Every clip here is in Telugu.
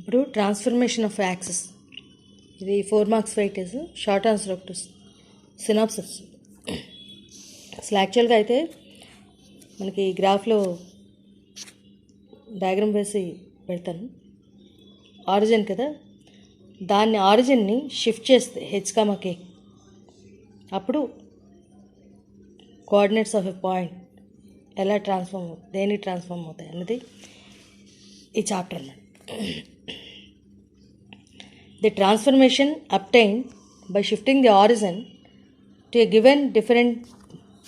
ఇప్పుడు ట్రాన్స్ఫర్మేషన్ ఆఫ్ యాక్సెస్, ఇది 4 మార్క్స్ వెయిటేజ్. షార్ట్ ఆన్సర్ ఒకటి సినాప్సిస్. అసలు యాక్చువల్గా అయితే మనకి గ్రాఫ్లో డయాగ్రామ్ వేసి పెడతాను. ఆరిజిన్ కదా, దాన్ని ఆరిజిన్ని షిఫ్ట్ చేస్తే హెచ్కామకే, అప్పుడు కోఆర్డినేట్స్ ఆఫ్ ఎ పాయింట్ ఎలా ట్రాన్స్ఫార్మ్ అవుతాయి, దేనికి ట్రాన్స్ఫార్మ్ అవుతాయి అన్నది ఈ చాప్టర్ అన్నమాట. The transformation obtained by shifting the origin to a given different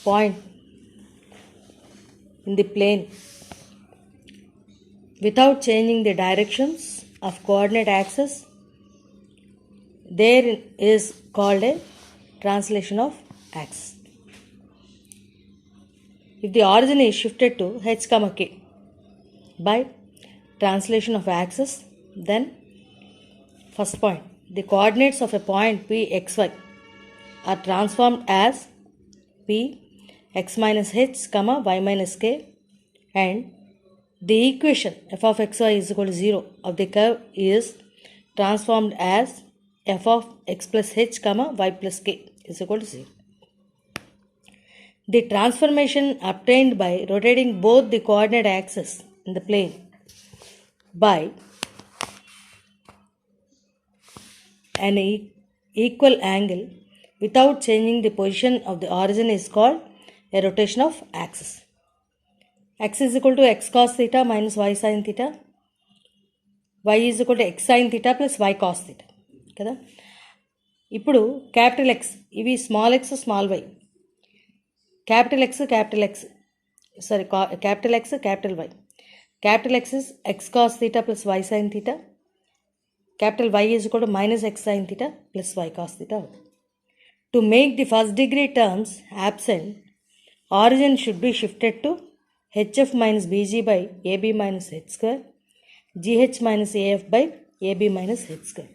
point in the plane without changing the directions of coordinate axis, there is called a translation of axis. If the origin is shifted to h, k by translation of axis, then first point, the coordinates of a point P xy are transformed as P x minus h, y minus k, and the equation f of xy is equal to 0 of the curve is transformed as f of x plus h, y plus k is equal to 0. The transformation obtained by rotating both the coordinate axes in the plane by an equal angle without changing the position of the origin is called a rotation of axis. X is equal to x cos theta minus y sin theta, y is equal to x sin theta plus y cos theta కదా. ఇప్పుడు క్యాపిటల్ ఎక్స్, ఇవి small X small y, capital X capital Y. Capital X is x cos theta plus y sign theta, capital Y is equal to minus x sin theta plus y cos theta. To make the first degree terms absent, origin should be shifted to hf minus bg by ab minus h square, gh minus af by ab minus h square.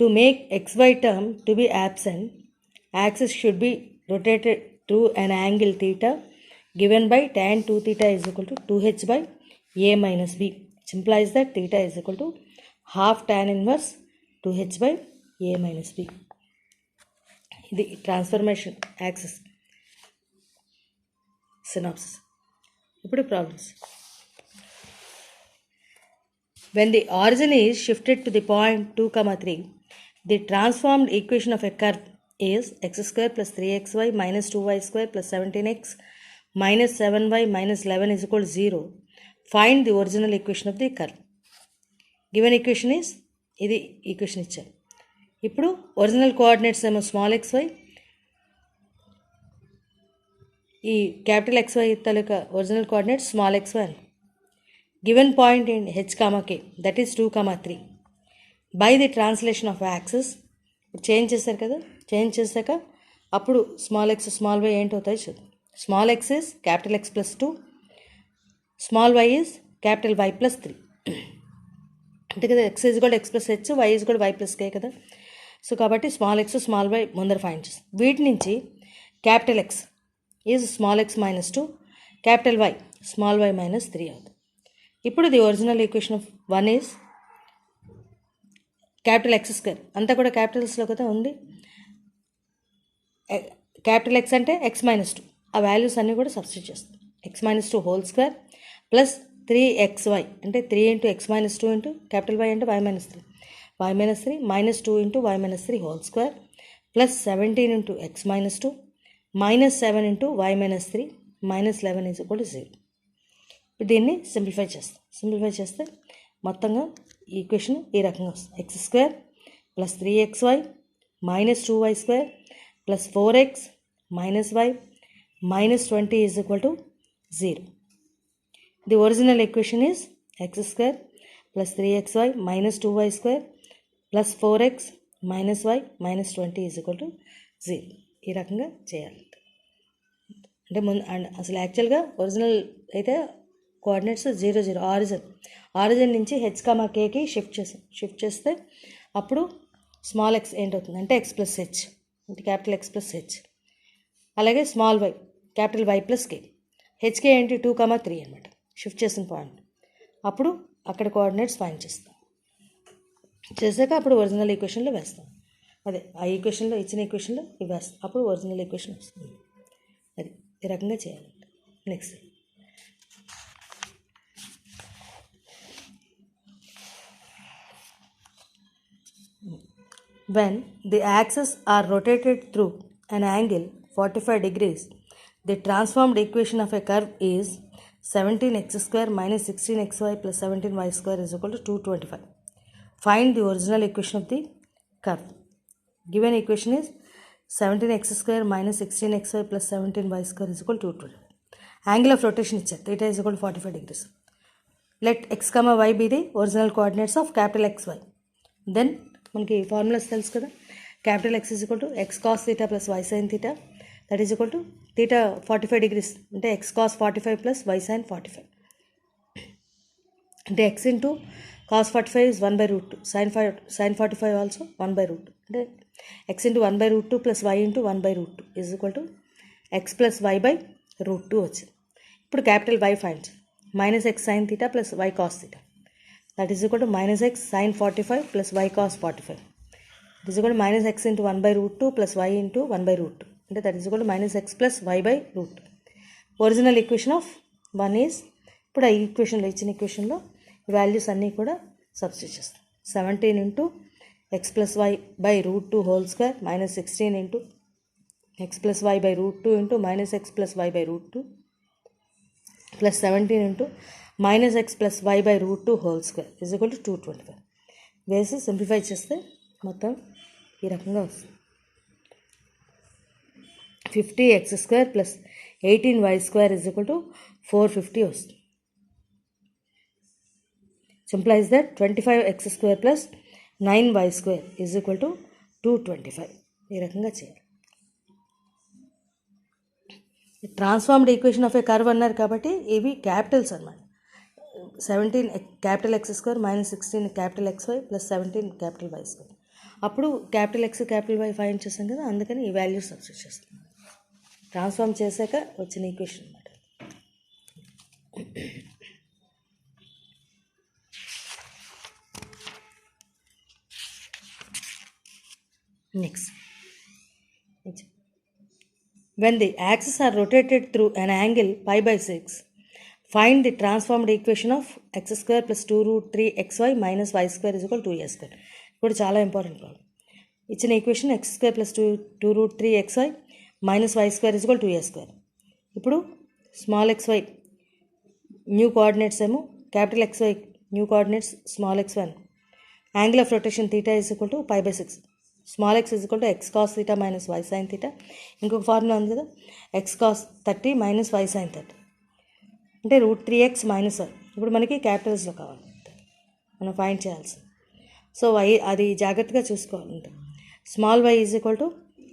To make xy term to be absent, axis should be rotated through an angle theta given by tan 2 theta is equal to 2h by a minus b, which implies that theta is equal to half tan inverse 2h by a minus b. ఇది ట్రాన్స్ఫర్మేషన్ యాక్సిస్ సినాప్సిస్. ఇప్పుడు problems. When the origin is shifted to the point 2, 3, the transformed equation of a curve is x square plus 3xy minus 2y square plus 17x minus 7y minus 11 is equal to 0. Find the original equation of the curve. Given equation is, ఇది ఈక్వేషన్ ఇచ్చారు. ఇప్పుడు ఒరిజినల్ కోఆర్డినేట్స్ ఏమో స్మాల్ ఎక్స్వై, ఈ క్యాపిటల్ ఎక్స్వై తాలూకా ఒరిజినల్ కోఆర్డినేట్స్ స్మాల్ ఎక్స్వై అని. Given point in H, K that is 2, 3 by the translation of axis. Change చేశారు కదా, చేంజ్ చేశాక అప్పుడు స్మాల్ ఎక్స్ స్మాల్ వై ఏంటవుతాయి చూద్దాం. Small x is capital X plus 2, small why is capital Y plus 3 అంటే కదా. ఎక్స్ ఈజ్ కూడా X plus H, y is కూడా వై ప్లస్ కే కదా. సో కాబట్టి స్మాల్ ఎక్స్ స్మాల్ వై ముందర ఫైండ్ చేస్తాం. వీటి నుంచి capital X is small x minus 2, capital Y small y minus 3 అవుతుంది. ఇప్పుడు the original equation of 1 is capital X square, అంతా కూడా క్యాపిటల్స్లో కదా ఉంది. క్యాపిటల్ ఎక్స్ అంటే ఎక్స్ మైనస్ 2, ఆ వాల్యూస్ అన్నీ కూడా సబ్స్టిట్యూట్ చేస్తాం. X minus 2 whole square plus 3xy అంటే 3 into X minus 2 into capital Y అంటే Y minus 3, Y minus 3 minus 2 into Y minus 3 whole square plus 17 into X minus 2 minus 7 into Y minus 3 minus 11 is equal to 0. దీన్ని సింప్లిఫై చేస్తాం. సింప్లిఫై చేస్తే మొత్తంగా ఈక్వేషన్ ఈ రకంగా వస్తుంది. X square plus 3xy minus 2y square plus 4x minus y minus 20 is equal to 0. The original equation is x square plus 3xy minus 2y square plus 4x minus y minus 20 is equal to 0. ఈ రకంగా చేయాలి. అంటే అసలు యాక్చువల్గా ఒరిజినల్ అయితే కోఆర్డినేట్స్ 0, 0 ఆరిజిన్ నుంచి హెచ్, కేకి షిఫ్ట్ చేస్తే అప్పుడు స్మాల్ ఎక్స్ ఏంటవుతుంది అంటే ఎక్స్ ప్లస్ హెచ్ అంటే క్యాపిటల్ ఎక్స్ ప్లస్ హెచ్, అలాగే small y capital Y plus K, H K ఏంటి 2, 3 అనమాట షిఫ్ట్ చేసిన పాయింట్. అప్పుడు అక్కడ కోఆర్డినేట్స్ ఫైండ్ చేస్తాం. చేశాక అప్పుడు ఒరిజినల్ ఈక్వేషన్లో వేస్తాం. అదే ఆ ఈక్వేషన్లో ఇచ్చిన ఈక్వేషన్లో ఇవి వేస్తాం. అప్పుడు ఒరిజినల్ ఈక్వేషన్ వస్తుంది. అది ఈ రకంగా చేయాలి. Next when the axes are rotated through an angle 45 degrees, the transformed equation of a curve is 17x square minus 16xy plus 17y square is equal to 225. Find the original equation of the curve. Given equation is 17x square minus 16xy plus 17y square is equal to 225. Angle of rotation is theta is equal to 45 degrees. Let x comma y be the original coordinates of capital XY. Then మనకి ఫార్ములాస్ తెలుసు కదా. Capital X is equal to x cos theta plus y sign theta, that is equal to theta 45 degrees అంటే x cos 45 plus y sin 45 అంటే x into cos 45 is 1/√2, sin 45 also 1/√2 అంటే x into 1/√2 plus y into 1/√2 is equal to x plus y by √2 వచ్చింది. ఇప్పుడు capital Y find minus x sign theta plus why cos theta, that is equal to minus x sin 45 plus y cos 45. It is equal to minus x into 1/√2 plus y into 1/√2. And that is equal to minus x plus y by √2. Original equation of 1 is, ఇప్పుడు ఆ ఈక్వేషన్లో ఇచ్చిన ఈక్వేషన్లో వాల్యూస్ అన్నీ కూడా సబ్స్టిట్యూట్ చేస్తాం. 17 into x plus y by √2 whole square minus 16 into x plus y by √2 into minus x plus y by √2 plus 17 into minus x plus y by √2 whole square is equal to 225. వేసి సింప్లిఫై చేస్తే మొత్తం ఈ రకంగా వస్తుంది. 50x square plus 18y square is equal to 450 వస్తుంది. Implies that 25x square plus 9y square is equal to 225. ఈ రకంగా చేయాలి. Transformed equation of a curve అన్నారు కాబట్టి ఇవి క్యాపిటల్స్ అన్నమాట. 17 capital X square minus 16 capital X Y plus 17 capital Y square. అప్పుడు capital X capital Y find చేస్తాం కదా, అందుకని ఈ వాల్యూస్ సబ్స్టిట్యూట్ చేస్తాం. ట్రాన్స్ఫార్మ్ చేశాక వచ్చిన ఈక్వేషన్ అన్నమాట. Next, when the axes are rotated through an angle pi by 6, find the transformed equation of x square plus 2√3xy minus y square is equal to 2a square. ఇప్పుడు చాలా ఇంపార్టెంట్ ప్రాబ్లం. ఇచ్చిన equation x square plus 2√3xy minus y square is equal to 2a square. ఇప్పుడు స్మాల్ xy న్యూ కోఆర్డినేట్స్ ఏమో capital xy new coordinates small x1. Angle of rotation theta is equal to pi by 6. Small x is equal to x cos theta minus why sign theta. ఇంకొక ఫార్ములా ఉంది కదా, x cos 30 minus why sin 30 అంటే √3x మైనస్ వై. ఇప్పుడు మనకి క్యాపిటల్స్లో కావాలి, మనం ఫైండ్ చేయాల్సింది. సో వై అది జాగ్రత్తగా చూసుకోవాలి. Small why is equal to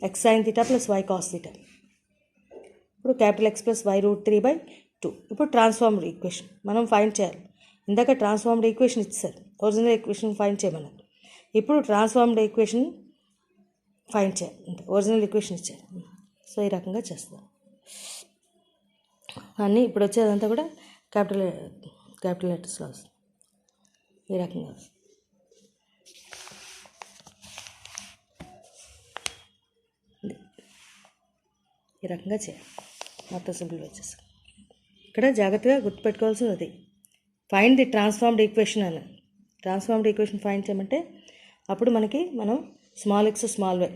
x sign theta plus why cos theta. ఇప్పుడు క్యాపిటల్ ఎక్స్ ప్లస్ వై √3/2. ఇప్పుడు ట్రాన్స్ఫార్మ్డ్ ఈక్వేషన్ మనం ఫైండ్ చేయాలి. ఇందాక ట్రాన్స్ఫార్మ్డ్ ఈక్వేషన్ ఇచ్చారు, ఒరిజినల్ ఈక్వేషన్ ఫైండ్ చేయమన్నారు. ఇప్పుడు ట్రాన్స్ఫార్మ్డ్ ఈక్వేషన్ ఫైండ్ చేయాలి, అంటే ఒరిజినల్ ఈక్వేషన్ ఇచ్చారు. సో ఈ రకంగా చేస్తాం అన్నీ. ఇప్పుడు వచ్చేదంతా కూడా క్యాపిటల్ లెటర్స్లో వస్తుంది, ఈ రకంగా వస్తుంది. ఈ రకంగా చేయాలి, మొత్తం సింప్లిఫై చేస్తాం. ఇక్కడ జాగ్రత్తగా గుర్తుపెట్టుకోవాల్సింది అది, ఫైండ్ ది ట్రాన్స్ఫార్మ్డ్ ఈక్వేషన్ అని. ట్రాన్స్ఫార్మ్డ్ ఈక్వేషన్ ఫైండ్ చేయమంటే అప్పుడు మనకి మనం స్మాల్ ఎక్స్ స్మాల్ వై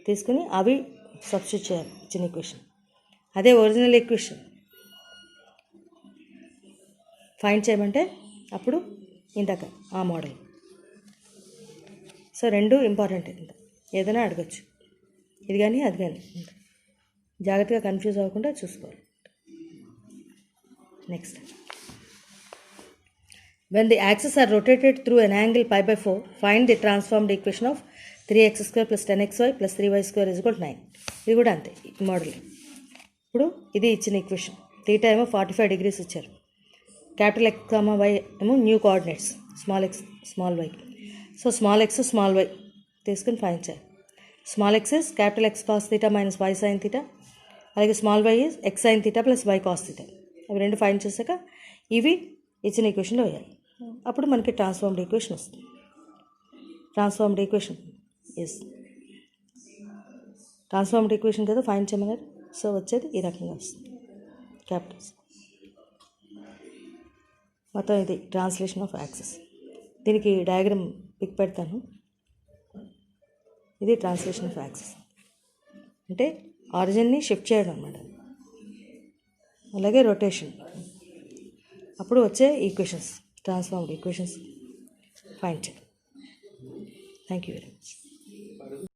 తీసుకొని అవి సబ్స్టిట్యూట్ చేయాలి ఇచ్చిన ఈక్వేషన్. అదే ఒరిజినల్ ఈక్వేషన్ ఫైండ్ చేయమంటే అప్పుడు ఇందాక ఆ మోడల్. సో రెండు ఇంపార్టెంట్, ఏదైనా అడగచ్చు, ఇది కానీ అది కానీ. జాగ్రత్తగా కన్ఫ్యూజ్ అవ్వకుండా చూసుకోవాలి. Next, when the axes are rotated through an angle pi by 4, find the transformed equation of 3x square plus 10xy plus 3y square is equal to 9. ఇది కూడా అంతే ఈ మోడల్. ఇప్పుడు ఇది ఇచ్చిన ఈక్వేషన్, థీటా ఏమో 45 degrees ఇచ్చారు, క్యాపిటల్ ఎక్స్ కామా వై ఏమో new coordinates small X small Y. So small X small Y తీసుకుని ఫైండ్ చేయాలి. Small X is capital X cos theta minus why sign theta, అలాగే small why is X sign theta plus why cos theta. అవి రెండు ఫైండ్ చేశాక ఇవి ఇచ్చిన ఈక్వేషన్లో వేయాలి. అప్పుడు మనకి ట్రాన్స్ఫార్మ్డ్ ఈక్వేషన్ వస్తుంది. Transformed equation is transformed equation కదా ఫైండ్ చేయమన్నారు. సో వచ్చేది ఈ రకంగా వస్తుంది. క్యాపిటల్స్ మొత్తం ఇది ట్రాన్స్లేషన్ ఆఫ్ యాక్సెస్. దీనికి డయాగ్రామ్ పిక్ పెడతాను. ఇది ట్రాన్స్లేషన్ ఆఫ్ యాక్సెస్ అంటే ఆరిజిన్ని షిఫ్ట్ చేయడం అన్నమాట. అలాగే రొటేషన్. అప్పుడు వచ్చే ఈక్వేషన్స్ ట్రాన్స్ఫార్మ్డ్ ఈక్వేషన్స్ ఫైండ్ చేయడం. Thank you very much.